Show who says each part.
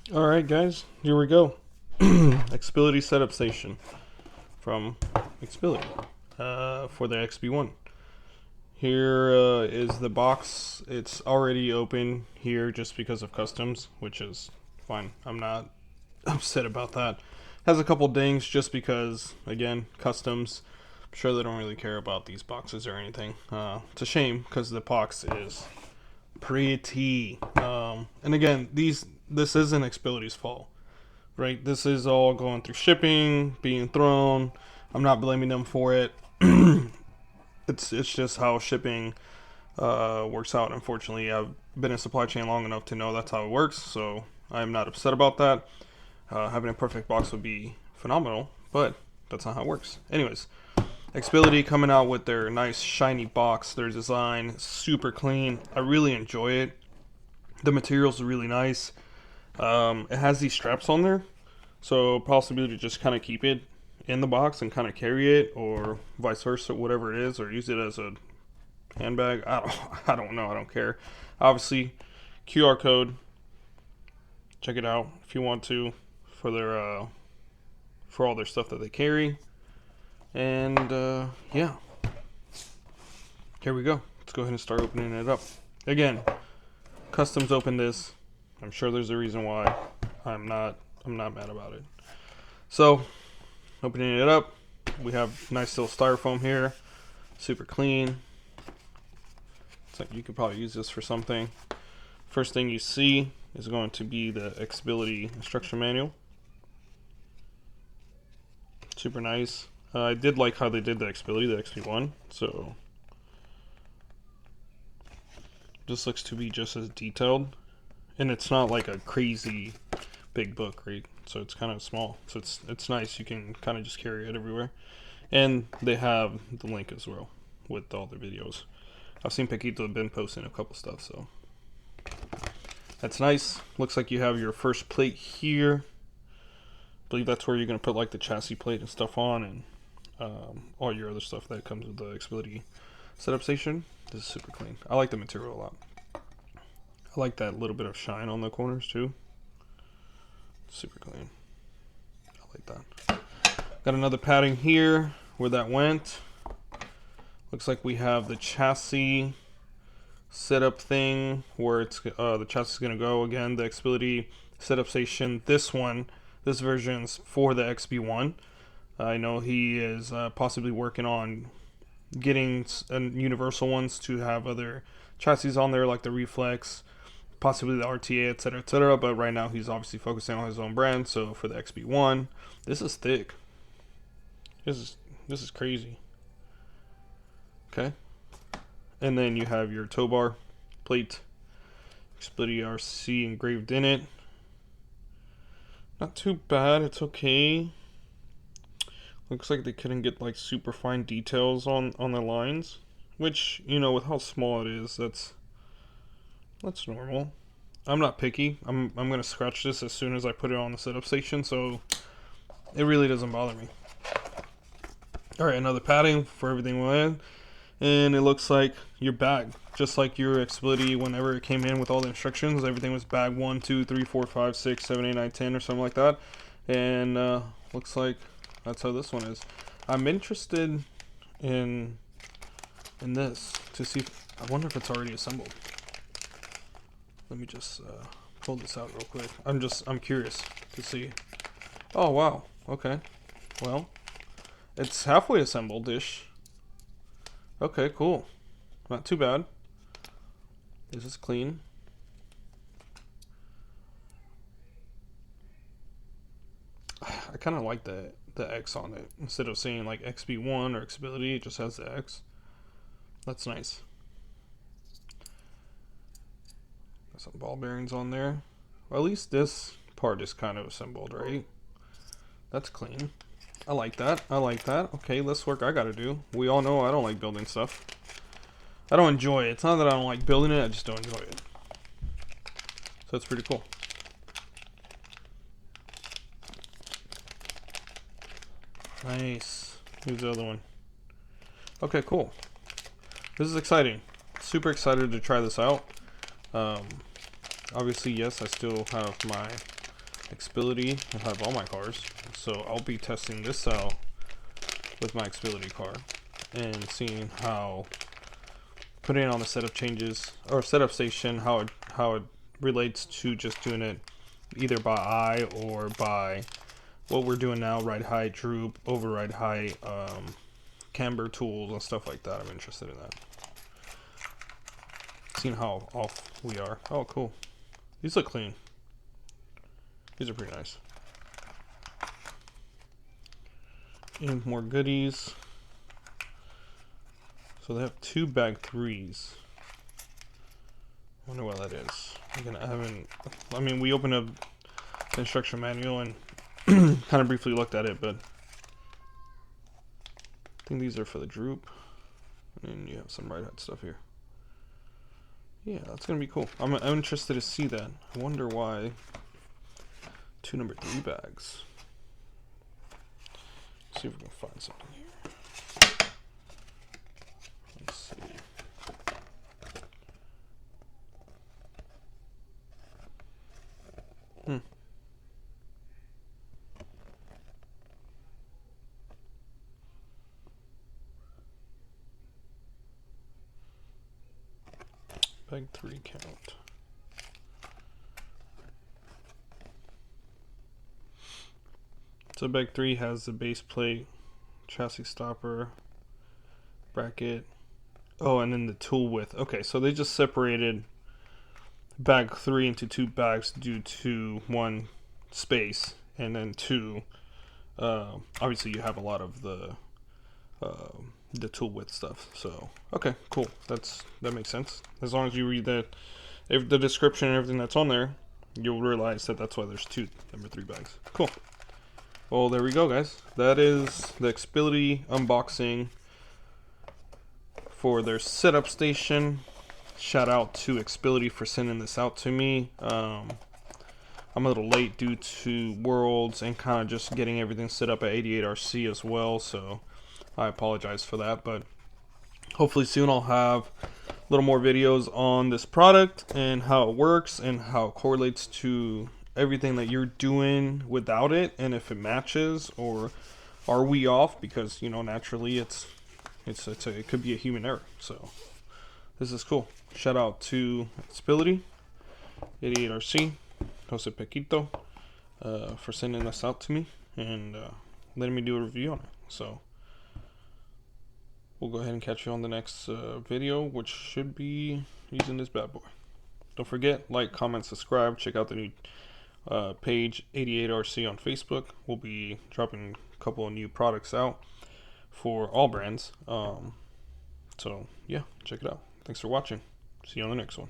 Speaker 1: Alright guys, here we go. Xbility Setup Station from Xbility for the XB1. Here is the box. It's already open here just because of customs, which is fine. I'm not upset about that. Has a couple dings just because, again, customs. I'm sure they don't really care about these boxes or anything. It's a shame because the box is pretty. And again, this isn't Xbility's fault, right? This is all going through shipping, being thrown. I'm not blaming them for it. It's just how shipping works out. Unfortunately, I've been in supply chain long enough to know that's how it works, so I'm not upset about that. Having a perfect box would be phenomenal, but that's not how it works. Anyways, Xbility coming out with their nice shiny box. Their design super clean. I really enjoy it. The materials are really nice. It has these straps on there, so possibility to just kind of keep it in the box and kind of carry it, or vice versa, whatever it is, or use it as a handbag. I don't know. I don't care. Obviously, QR code. Check it out if you want to for their for all their stuff that they carry. And yeah, here we go. Let's go ahead and start opening it up. Again, customs opened this. I'm sure there's a reason why. I'm not mad about it. So, opening it up, we have nice little styrofoam here, super clean. It's like you could probably use this for something. First thing you see is going to be the Xbility instruction manual. Super nice. I did like how they did the Xbility, the XB1. So, this looks to be just as detailed, and it's not like a crazy big book, right? So it's kind of small, so it's nice. You can kind of just carry it everywhere, and they have the link as well with all the videos. I've seen Paquito been posting a couple stuff, so that's nice. Looks like you have your first plate here. I believe that's where you're gonna put like the chassis plate and stuff on, and all your other stuff that comes with the Xbility setup station. This is super clean. I like the material a lot. I like that little bit of shine on the corners too. Super clean. I like that. Got another padding here where that went. Looks like we have the chassis setup thing where it's the chassis is gonna go. Again, the Xbility setup station. This version's for the XB1. I know he is possibly working on getting universal ones to have other chassis on there, like the Reflex, possibly the RTA, etc., but right now he's obviously focusing on his own brand. So for the XB1, this is thick. This is crazy. Okay, and then you have your tow bar plate, Xbility RC engraved in it. Not too bad. It's okay. Looks like they couldn't get like super fine details on the lines, which, you know, with how small it is, that's normal. I'm not picky. I'm gonna scratch this as soon as I put it on the setup station, so it really doesn't bother me. All right, another padding for everything we in, and it looks like your bag, just like your Xbility. Whenever it came in with all the instructions, everything was bag 1, 2, 3, 4, 5, 6, 7, 8, 9, 10, or something like that. And looks like that's how this one is. I'm interested in this to see. I wonder if it's already assembled. Let me just pull this out real quick. I'm curious to see. Oh wow. Okay. Well, it's halfway assembled-ish. Okay, cool. Not too bad. Is this clean? I kind of like the X on it. Instead of saying like XB1 or Xbility, it just has the X. That's nice. Got some ball bearings on there. Well, at least this part is kind of assembled, right? That's clean. I like that. I like that. Okay, less work I gotta do. We all know I don't like building stuff. I don't enjoy it. It's not that I don't like building it, I just don't enjoy it. So that's pretty cool. Nice. Here's the other one. Okay, cool. This is exciting. Super excited to try this out. Obviously, yes, I still have my Xbility. I have all my cars, so I'll be testing this out with my Xbility car and seeing how putting it on the setup changes or setup station, how it relates to just doing it either by eye or by what we're doing now, ride height, droop, override height, camber tools and stuff like that. I'm interested in that. Seeing how off we are. Oh, cool. These look clean. These are pretty nice. And more goodies. So they have 2 bag 3s. Wonder what that is. I mean, we opened up the instruction manual and kind of briefly looked at it, but I think these are for the droop. And you have some ride height stuff here. Yeah, that's gonna be cool. I'm interested to see that. I wonder why 2 number 3 bags. Let's see if we can find something here. Let's see. Bag 3 count. So bag 3 has the base plate, chassis stopper, bracket. Oh, and then the tool width. Okay, so they just separated bag 3 into 2 bags due to 1, space, and then 2, obviously you have a lot of the tool width stuff. So okay, cool. That makes sense. As long as you read the description and everything that's on there, you'll realize that that's why there's 2 number 3 bags. Cool. Well, there we go, guys. That is the Xbility unboxing for their setup station. Shout out to Xbility for sending this out to me. I'm a little late due to Worlds and kind of just getting everything set up at 88RC as well, so I apologize for that, but hopefully soon I'll have a little more videos on this product and how it works and how it correlates to everything that you're doing without it, and if it matches, or are we off, because you know naturally it could be a human error. So this is cool. Shout out to Xbility, 88RC, Jose Pequito, for sending this out to me and letting me do a review on it. So we'll go ahead and catch you on the next video, which should be using this bad boy. Don't forget, like, comment, subscribe. Check out the new page 88RC on Facebook. We'll be dropping a couple of new products out for all brands. So yeah, check it out. Thanks for watching. See you on the next one.